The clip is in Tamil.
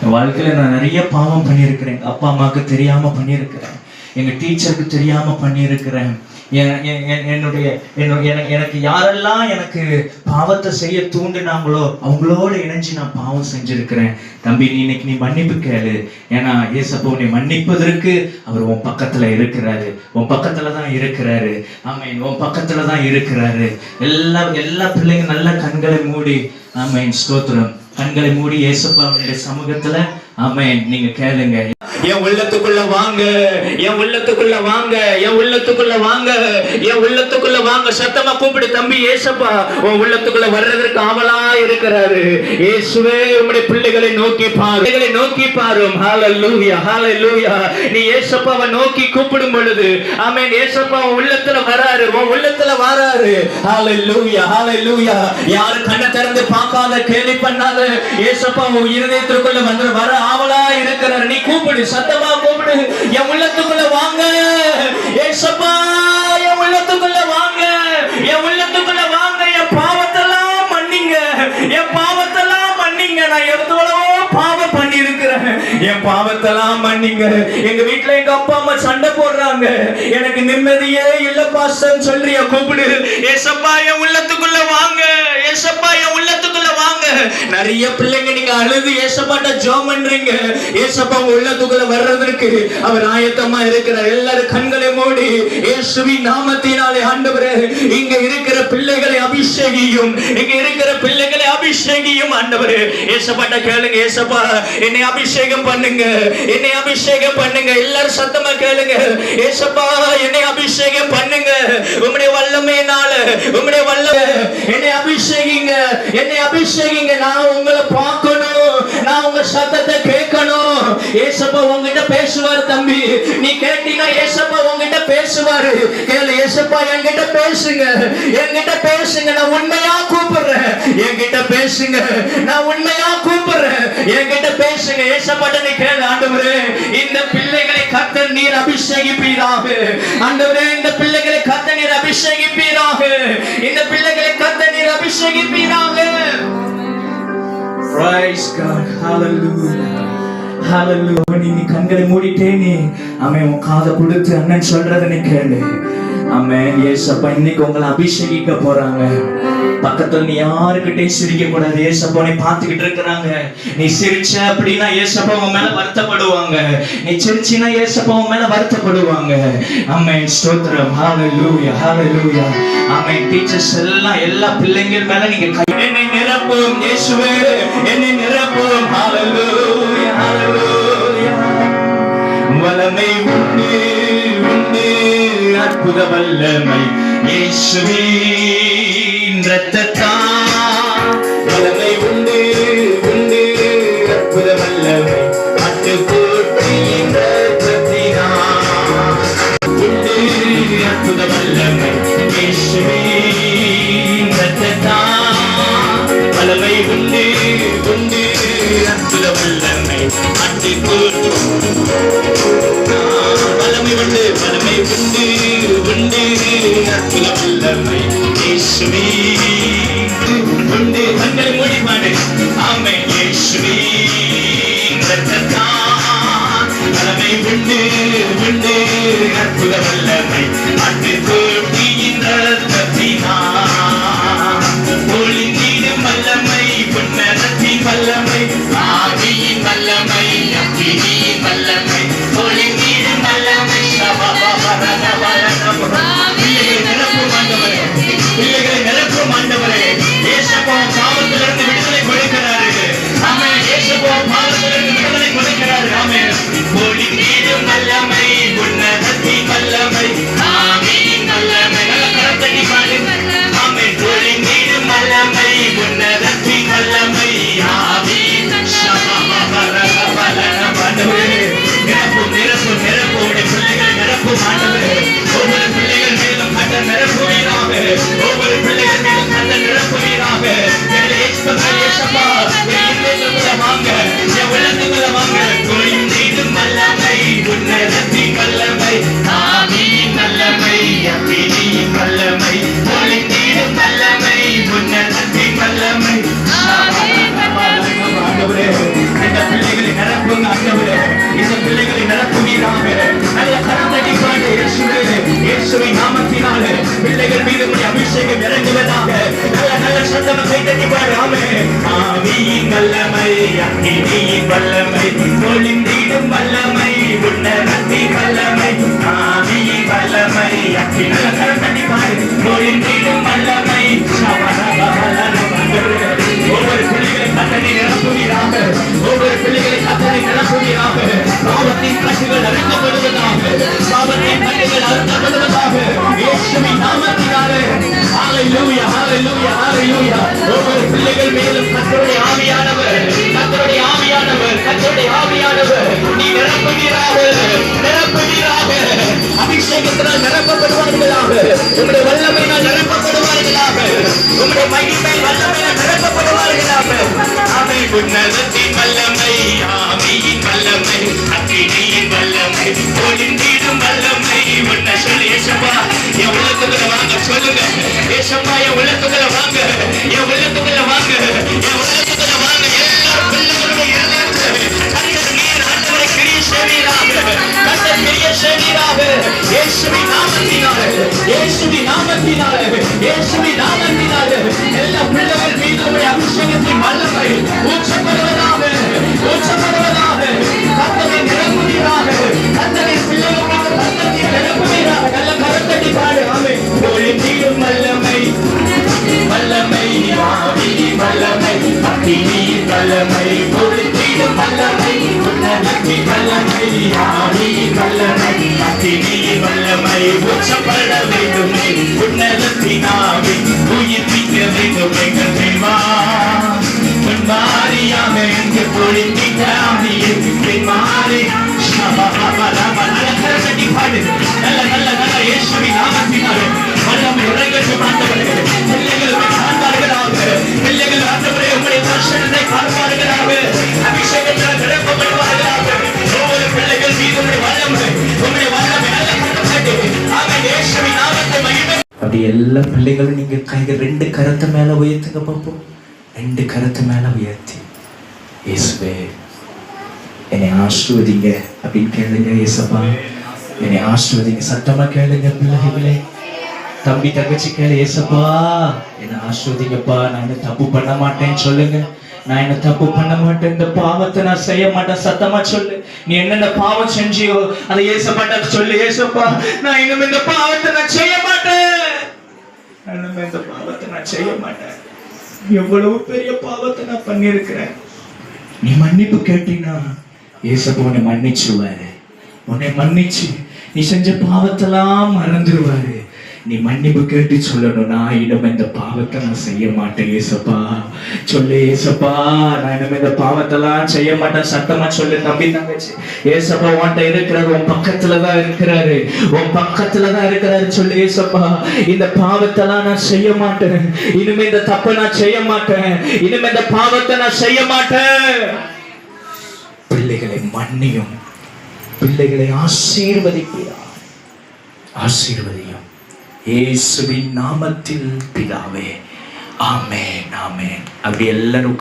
என் வாழ்க்கையில நான் நிறைய பாவம் பண்ணியிருக்கிறேன். எங்க அப்பா அம்மாவுக்கு தெரியாம பண்ணியிருக்கிறேன், எங்க டீச்சருக்கு தெரியாம பண்ணியிருக்கிறேன். எனக்கு யாரெல்லாம் எனக்கு பாவத்தை செய்ய தூண்டினாங்களோ அவங்களோட இணைஞ்சு நான் பாவம் செஞ்சிருக்கிறேன். தம்பி, நீ இன்னைக்கு மன்னிப்பு கேளு. ஏன்னா ஏசப்பா உன்னை மன்னிப்பதற்கு அவர் உன் பக்கத்துல இருக்கிறாரு, உன் பக்கத்துல தான் இருக்கிறாரு. ஆமென், உன் பக்கத்துல தான் இருக்கிறாரு. எல்லா பிள்ளைங்க நல்ல கண்களை மூடி, ஆமென், ஸ்தோத்திரம், கண்களை மூடி ஏசப்பாவுடைய சமூகத்துல ஆமென் நீங்க கேளுங்க. என் உள்ளத்துக்குள்ள வாங்க, என் உள்ளத்துக்குள்ள வாங்க, என் உள்ளத்துக்குள்ள வாங்க, என் உள்ளத்துக்குள்ள வாங்க. சத்தமா கூப்பிடு, தம்பி ஏசப்பா உன் உள்ளத்துக்குள்ள வர்றதற்கு ஆவலா இருக்கிறாரு. இயேசுவே உம்முடைய பிள்ளைகளை நோக்கி பாரு, பிள்ளைகளை நோக்கி பாரும். ஹalleluya, ஹalleluya. நீ ஏசப்பாவை நோக்கி கூப்பிடும் பொழுது ஆமென், ஏசப்பா உன் உள்ளத்துல வராரு, உன் உள்ளத்துல வராரு. ஹalleluya, ஹalleluya. யாரு கண்ணை திறந்து பார்க்காத, கேலி பண்ணாத ஏசப்பா உன் இருதயத்துக்குள்ள வந்து வர ஆவலா இருக்கிறார். நீ கூப்பிடு, சத்தமா கூப்பிடு, என் உள்ளத்துக்குள்ள வாங்க ஏசப்பா, என் உள்ளத்துக்குள்ள வாங்க, என் உள்ளத்துக்குள்ள வாங்க. என் பாவத்தெல்லாம் மன்னிங்க, என் பாவத்தெல்லாம் மன்னிங்க. நான் எவ்வளவோ பாவம் பண்ணி இருக்கிறேன், என் பாவத்தெல்லாம் மன்னிங்க. எங்க வீட்டுல எங்க அப்பா அம்மா சண்டை போடுறாங்க, எனக்கு நிம்மதியே இல்ல பாஸ்டர் சொல்றியா? கூப்பிடு, ஏசப்பா என் உள்ளத்துக்குள்ள வாங்க, ஏசப்பா என் உள்ளத்துக்குள்ள வாங்க. நிறைய பிள்ளைங்க நீங்க அழுது ஏசப்பாட்ட ஜெபம் பண்றீங்க. ஏசப்பா உள்ளத்துக்குள்ள வர்றதற்கு அவர் ஆயத்தமா இருக்கிறார். எல்லாரும் கண்களை மூடி இயேசுவின் நாமத்தினாலே ஆண்டவரே இங்க இருக்கிற பிள்ளைகளை அபிஷேகியும், இங்க இருக்கிற பிள்ளைகளை அபிஷேகியும் ஆண்டவரே. ஏசப்பாட்ட கேளுங்க, ஏசப்பா என்னை அபிஷேகம் பண்ணுங்க, என்னை அபிஷேகம் பண்ணுங்க. எல்லாரும் சத்தமா கேளுங்க, ஏசப்பா என்னை அபிஷேகம் பண்ணுங்க. உம்முடைய வல்லமையினால, உம்முடைய வல்லமை என்னை அபிஷேகிங்க, என்னை அபிஷேகிங்க. நான் உங்களை பார்க்கணும், நான் உங்க சத்தத்தை கேட்கணும். ஏசப்பா உங்ககிட்ட பேசுவாரு. தம்பி நீ கேட்டீங்கன்னா ஏசப்பா உங்ககிட்ட பேசுவாரு. கேளு, ஏசப்பா என்கிட்ட பேசுங்க, என்கிட்ட பேசுங்க, நான் உண்மையா கூப்பிடுறேன், என்கிட்ட பேசுங்க, நான் உண்மையா கூப்பிடுறேன், என்கிட்ட பேசுங்க. ஏசப்பாட்ட நீ கேளு, ஆண்டவரே இந்த பிள்ளைகளை கர்த்தர் நீர் அபிஷேகிப்பீராக. ஆண்டவரே இந்த பிள்ளைகளை கர்த்தர் நீர் அபிஷேகிப்பீராக, இந்த பிள்ளைகளை கர்த்தர் நீர் அபிஷேகிப்பீராக. Praise God, hallelujah, hallelujah. நீ கண்களை மூடிட்டே நீ ஆமென் உன் காதை கொடுத்து அண்ணன் சொல்றதை நீ கேளு. ஆமென். ஏசப்பா இன்னைக்கு உங்களை அபிஷேகிக்க போறாங்க. பக்கத்துல நீ யாருக்கிட்டையும் சிரிக்க கூடாது. ஏசப்பா நீ பார்த்துக்கிட்டு இருக்கிறாங்க. நீ சிரிச்ச அப்படின்னா ஏசப்பா உன் மேல வருத்தப்படுவாங்க, நீ சிரிச்சினா ஏசப்பா உன் மேல வருத்தப்படுவாங்க. ஆமென், ஸ்தோத்திரம், ஹalleluya, ஹalleluya. ஆமென். டீச்சர்ஸ் எல்லாம் எல்லா பிள்ளைங்க மேல நீங்க என்னை நிரப்பும் இயேசுவே, என்னை நிரப்பும். ஹalleluya, ஹalleluya. வல்லமை உண்டு, உண்டு அற்புத வல்லமை இயேசுவின் இரத்தத்தால். வல்லமை உண்டு, உண்டு அற்புத வல்லமை ஆட்டுக்குட்டியின் இரத்தத்தினால். உண்டு அற்புத வல்லமை இயேசுவின் இரத்தத்தால். வல்லமை உண்டு, உண்டு அற்புத வல்லமை ஆட்டுக்குட்டி. வல்லமை உண்டு, வல்லமை உண்டு, உண்டு அற்புத வல்லமை இயேசுவின் உண்டு. கண்களை மூடி பாடு. ஆமென். இயேசுவின் இரத்தத்தால். வல்லமை உண்டு, உண்டு அற்புத வல்லமை ஆட்டுக்குட்டியின் இரத்தத்தினால். ஒளிந்திடும் வல்லமை, புன்னரத்தின் வல்லமை, ஆவியின் வல்லமை, அக்கினியின் வல்லமை, ஒளிந்திடும் வல்லமை. பிள்ளைகளை நிரப்பும் ஆண்டவரே, பிள்ளைகளை நிரப்பும் ஆண்டவரே. ஏசப்பா பாவத்திலிருந்து விடுதலை கொடுக்கிறாரு. ஆமென். ஏசப்பா பாவத்திலிருந்து விடுதலை கொடுக்கிறாரு. ஆமென். ஒளிந்திடும் வல்லமை, புன்னரத்தின் வல்லமை, ஆவியின் வல்லமை, இயேசுவின் நாமத்தினாலே பிள்ளைகள் மீது உம்முடைய அபிஷேகம் இறங்குவதாக. நல்ல நல்ல சத்தமா கை தட்டி பாடு. ஆமென். ஆவியின் வல்லமை, அக்கினியின் வல்லமை, பொழிந்திடும் வல்லமை, உன்னதத்தின் வல்லமை, ஆவியின் வல்லமை, அக்கினி. நல்ல கரம் தட்டி பாடு. பொழிந்திடும் வல்லமை. ஒவ்வொரு பிள்ளைகளை கத்தனை நிரப்புவீராக. ஒவ்வொரு பிள்ளைகளை கத்தனை நிரப்புவீராக. பாவத்தின் கட்டுகள் அறுக்கப்படுவதாக. பாவத்தின் கட்டுகள் அறுக்கப்படுவதாக. இயேசுவின் நாமத்தினாலே. ஹalleluya, hallelujah, hallelujah. ஒவ்வொரு பிள்ளைகள் மேலும் கர்த்தருடைய ஆவியானவர், கர்த்தருடைய ஆவியானவர், கர்த்தருடைய ஆவியானவர் நீ நிரப்புவீராக, நிரப்புவீராக. அபிஷேகத்தினால் நிரப்பப்படுவார்களாக. உம்முடைய வல்லமையினால் நிரப்பப்படுவார்களாக. உம்முடைய மகிமை வல்லமையினால் நிரப்பப்படுவார்களாக. ஆமென். உன்னதத்தின் வல்லமை, ஆவியின் வல்லமை, அக்கினியின் வல்லமை, பொழிந்திடும் வல்லமை. உன்னை சொல்லி ஏசப்பா என் உள்ளத்துக்குள்ள வாங்க சொல்லுங்க. ஏசப்பா என் உள்ளத்துக்குள்ள வாங்க, என் உள்ளத்துக்குள்ள வாங்க, என் உள்ளத்துக்குள்ள வாங்க. எல்லா பிள்ளைகளுடைய இருதயத்தை கர்த்தர் நீர் ஆண்டவரை கிரியை செய்வீராக, கர்த்தர் கிரியை செய்வீராக. இயேசுவின் நாமத்தினாலே, இயேசுவின் நாமத்தினாலே, இயேசுவின் நாமத்தினாலே எல்லா பிள்ளைகள் மீது உம்முடைய அபிஷேகத்தின் வல்லமை ஊற்றப்படுவதாக, ஊற்றப்படுவதாக. கர்த்தரை நிரப்புவீராக, கர்த்தரை பிள்ளைகள் மீது கர்த்தரை நிரப்புவீராக. நல்ல கரத்தடி பாடு. ஆமென். பொழிந்திடும் வல்லமை, வல்லமை, ஆவியின் வல்லமை, அக்கினியின் வல்லமை, பொழிந்திடும் வல்லமை, உன்னதத்தின் வல்லமை, ஆவியின் வல்லமை, அக்கினியின் வல்லமை. ஊற்றப்பட வேண்டுமே உன்னதத்தின் ஆவி, உயிர்ப்பிக்க வேண்டும் எங்கள் தேவா. மாறியாம எங்கு பொழிந்திட்ட ஆவியே மாறி. நல்ல கரத்தடி பாடு. நல்ல நல்ல நல்ல இயேசுவின் நாமத்தினாலே வல்லமை இறங்கட்டும் ஆண்டவரே. பிள்ளைகள் காண்பார்களாக, பிள்ளைகள் ஆண்டவரே உம்முடைய தரிசனத்தை காண்பார்களாக, அபிஷேகத்தால் நிரப்பப்படுவார்களாக. ஒவ்வொரு பிள்ளைகள் மீது உம்முடைய வல்லமை, உம்முடைய வல்லமை நல்ல கரத்தடி. ஆமென். இயேசுவின் நாமத்தை மகிமை. அப்படி எல்லா பிள்ளைகளும் நீங்க கைகள் ரெண்டு கரத்தை மேல உயர்த்துங்க பார்ப்போம். ரெண்டு கரத்தை மேல உயர்த்தி இயேசுவே என்னை ஆசீர்வதிங்க அப்படின்னு கேளுங்க. இயேசப்பா என்னை ஆசீர்வதிங்க. சத்தமா கேளுங்க பிள்ளைகளே. தம்பி தங்கச்சி கேளு. இயேசப்பா என்னை ஆசீர்வதிங்கப்பா. நான் என்ன தப்பு பண்ண மாட்டேன்னு சொல்லுங்க. நான் என்ன தப்பு பண்ண மாட்டேன், இந்த பாவத்தை நான் செய்ய மாட்டேன். சத்தமா சொல்லு. நீ என்னென்ன பாவம் செஞ்சியோ அதை இயேசப்பாட்ட சொல்லு. இயேசப்பா நான் இனிமே இந்த பாவத்தை நான் செய்ய மாட்டேன், இனிமே இந்த பாவத்தை நான் செய்ய மாட்டேன். எவ்வளவு பெரிய பாவத்தை நான் பண்ணிருக்கிறேன். நீ மன்னிப்பு கேட்டீங்கன்னா ஏசப்பா உன்னை மன்னிச்சுவாரு. உன்னை மன்னிச்சு நீ செஞ்ச பாவத்தெல்லாம் மறந்துடுவாரு. நீ மன்னிப்பு கேட்டு சொல்லணும், நான் இனிமே இந்த பாவத்தை நான் செய்ய மாட்டேன் ஏசப்பா. சொல்லு. ஏசப்பா நான் இனிமே இந்த பாவத்தெல்லாம் செய்ய மாட்டேன். சத்தமா சொல்லு தம்பி தங்கச்சி. ஏசப்பா உன்கிட்ட இருக்கிறாரு, உன் பக்கத்துலதான் இருக்கிறாரு, உன் பக்கத்துலதான் இருக்கிறாரு. சொல்லு. ஏசப்பா இந்த பாவத்தெல்லாம் நான் செய்ய மாட்டேன், இனிமே இந்த தப்பை நான் செய்ய மாட்டேன், இனிமே இந்த பாவத்தை நான் செய்ய மாட்டேன். பிள்ளைகளை மன்னியும், பிள்ளைகளை ஆசீர்வதிப்பியா, ஆசீர்வதியும் இயேசுவின் நாமத்தில் பிதாவே. ஆமென், ஆமென். அப்படி எல்லாரும்